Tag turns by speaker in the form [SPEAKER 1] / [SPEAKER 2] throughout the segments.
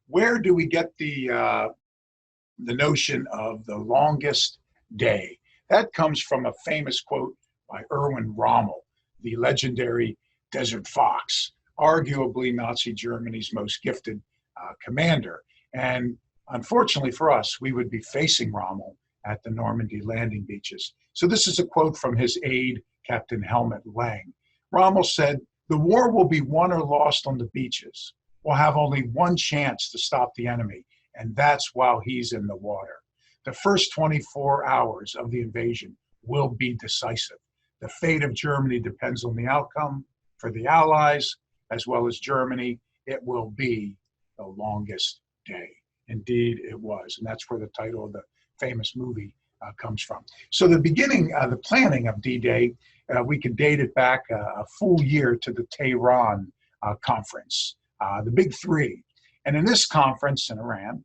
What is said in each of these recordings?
[SPEAKER 1] where do we get the notion of the longest day? That comes from a famous quote by Erwin Rommel, the legendary Desert Fox, arguably Nazi Germany's most gifted commander. And unfortunately for us, we would be facing Rommel at the Normandy landing beaches. So this is a quote from his aide, Captain Helmut Lang. Rommel said, "The war will be won or lost on the beaches. We'll have only one chance to stop the enemy, and that's while he's in the water. The first 24 hours of the invasion will be decisive. The fate of Germany depends on the outcome. For the Allies, as well as Germany, it will be the longest day." Indeed, it was. And that's where the title of the famous movie comes from. So the beginning, the planning of D-Day, we could date it back a full year to the Tehran conference, the Big Three. And in this conference in Iran,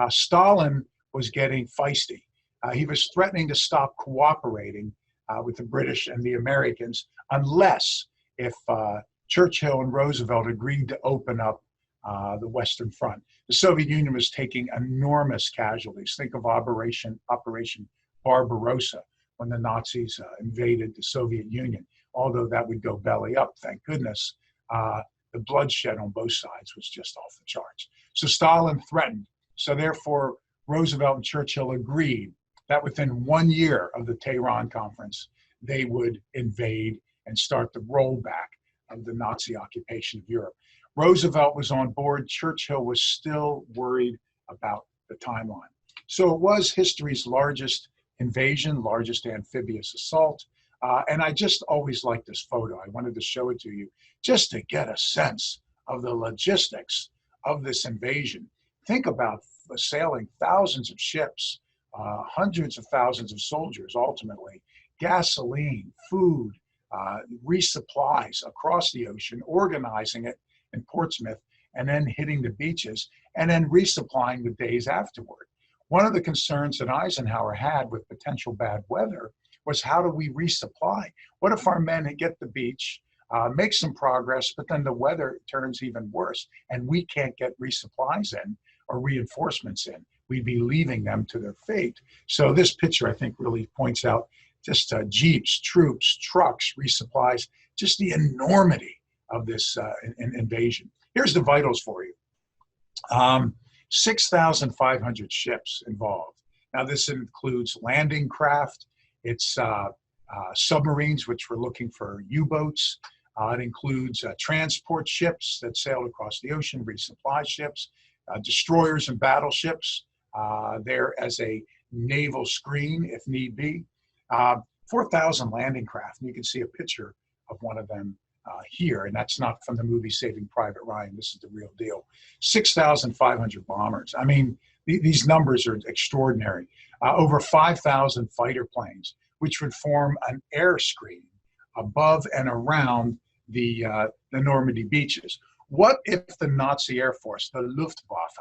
[SPEAKER 1] Stalin was getting feisty. He was threatening to stop cooperating with the British and the Americans unless if Churchill and Roosevelt agreed to open up the Western Front. The Soviet Union was taking enormous casualties. Think of Operation Barbarossa when the Nazis invaded the Soviet Union. Although that would go belly up, thank goodness, the bloodshed on both sides was just off the charts. So Stalin threatened. So therefore, Roosevelt and Churchill agreed that within 1 year of the Tehran conference, they would invade and start the rollback of the Nazi occupation of Europe. Roosevelt was on board. Churchill was still worried about the timeline. So it was history's largest invasion, largest amphibious assault. And I just always liked this photo. I wanted to show it to you just to get a sense of the logistics of this invasion. Think about sailing thousands of ships, hundreds of thousands of soldiers, ultimately, gasoline, food, resupplies across the ocean, organizing it in Portsmouth, and then hitting the beaches, and then resupplying the days afterward. One of the concerns that Eisenhower had with potential bad weather was, how do we resupply? What if our men get the beach, make some progress, but then the weather turns even worse and we can't get resupplies in or reinforcements in? We'd be leaving them to their fate. So this picture, I think, really points out just jeeps, troops, trucks, resupplies, just the enormity of this invasion. Here's the vitals for you. 6,500 ships involved. Now this includes landing craft, it's submarines, which were looking for U-boats. It includes transport ships that sailed across the ocean, resupply ships, destroyers and battleships, there as a naval screen if need be. 4,000 landing craft, and you can see a picture of one of them here, and that's not from the movie Saving Private Ryan. This is the real deal. 6,500 bombers. I mean, these numbers are extraordinary. Over 5,000 fighter planes, which would form an air screen above and around the Normandy beaches. What if the Nazi Air Force, the Luftwaffe,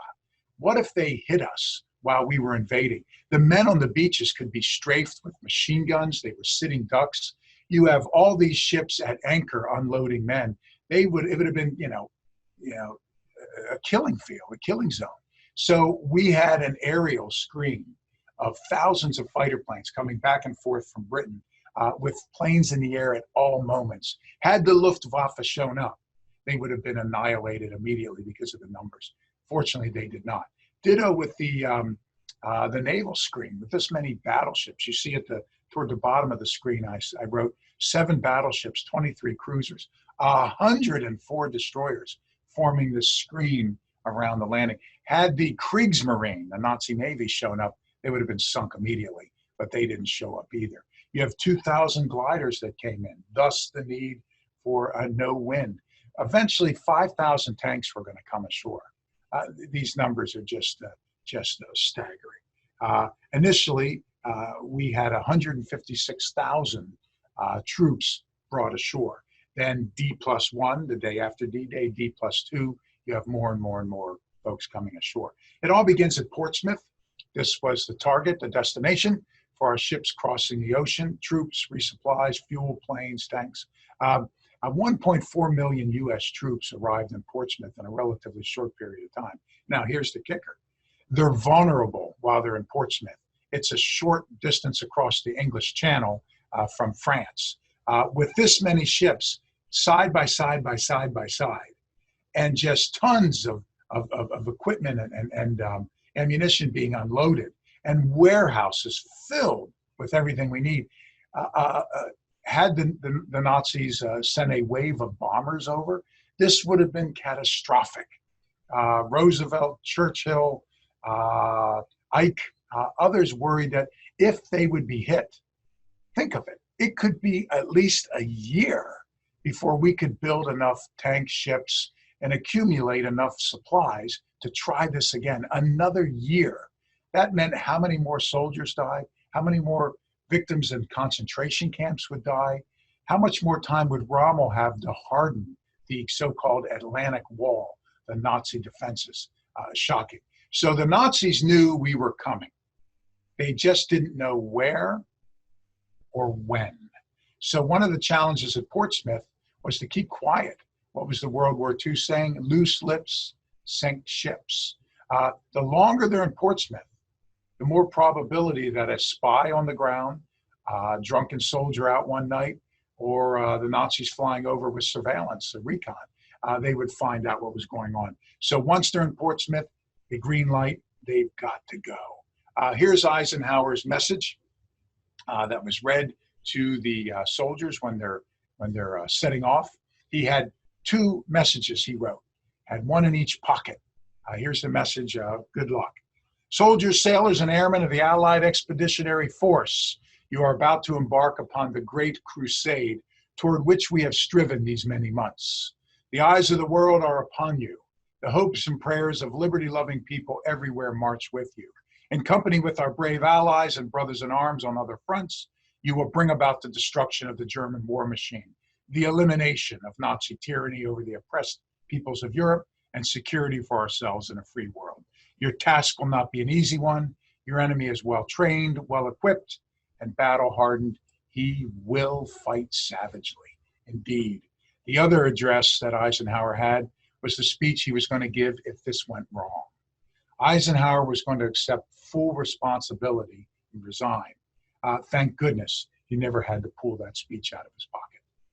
[SPEAKER 1] what if they hit us while we were invading? The men on the beaches could be strafed with machine guns. They were sitting ducks. You have all these ships at anchor unloading men. It would have been, a killing field, a killing zone. So we had an aerial screen of thousands of fighter planes coming back and forth from Britain with planes in the air at all moments. Had the Luftwaffe shown up, they would have been annihilated immediately because of the numbers. Fortunately, they did not. Ditto with the naval screen with this many battleships. You see toward the bottom of the screen, I wrote 7 battleships, 23 cruisers, 104 destroyers forming this screen around the landing. Had the Kriegsmarine, the Nazi Navy, shown up, they would have been sunk immediately, but they didn't show up either. You have 2,000 gliders that came in, thus the need for a no wind. Eventually, 5,000 tanks were going to come ashore. These numbers are just staggering. Initially, we had 156,000 troops brought ashore. Then D+1, the day after D-Day, D+2, you have more and more and more folks coming ashore. It all begins at Portsmouth. This was the target, the destination for our ships crossing the ocean, troops, resupplies, fuel, planes, tanks. 1.4 million US troops arrived in Portsmouth in a relatively short period of time. Now, here's the kicker. They're vulnerable while they're in Portsmouth. It's a short distance across the English Channel from France. With this many ships, side by side by side by side, and just tons of equipment and ammunition being unloaded, and warehouses filled with everything we need. Had the Nazis sent a wave of bombers over, this would have been catastrophic. Roosevelt, Churchill, Ike, others worried that if they would be hit, think of it, it could be at least a year before we could build enough tank ships and accumulate enough supplies to try this again. Another year. That meant how many more soldiers died? How many more victims in concentration camps would die? How much more time would Rommel have to harden the so-called Atlantic Wall, the Nazi defenses? Shocking. So the Nazis knew we were coming. They just didn't know where or when. So one of the challenges at Portsmouth was to keep quiet. What was the World War II saying? Loose lips sink ships. The longer they're in Portsmouth, the more probability that a spy on the ground, a drunken soldier out one night, or the Nazis flying over with surveillance, a recon, they would find out what was going on. So once they're in Portsmouth, the green light, they've got to go. Here's Eisenhower's message that was read to the soldiers when they're setting off. He had 2 messages he wrote, had one in each pocket. Here's the message, good luck. Soldiers, sailors, and airmen of the Allied Expeditionary Force, you are about to embark upon the great crusade toward which we have striven these many months. The eyes of the world are upon you. The hopes and prayers of liberty-loving people everywhere march with you. In company with our brave allies and brothers in arms on other fronts, you will bring about the destruction of the German war machine, the elimination of Nazi tyranny over the oppressed peoples of Europe, and security for ourselves in a free world. Your task will not be an easy one. Your enemy is well trained, well equipped, and battle hardened. He will fight savagely. Indeed. The other address that Eisenhower had was the speech he was going to give if this went wrong. Eisenhower was going to accept full responsibility and resign. Thank goodness he never had to pull that speech out of his pocket.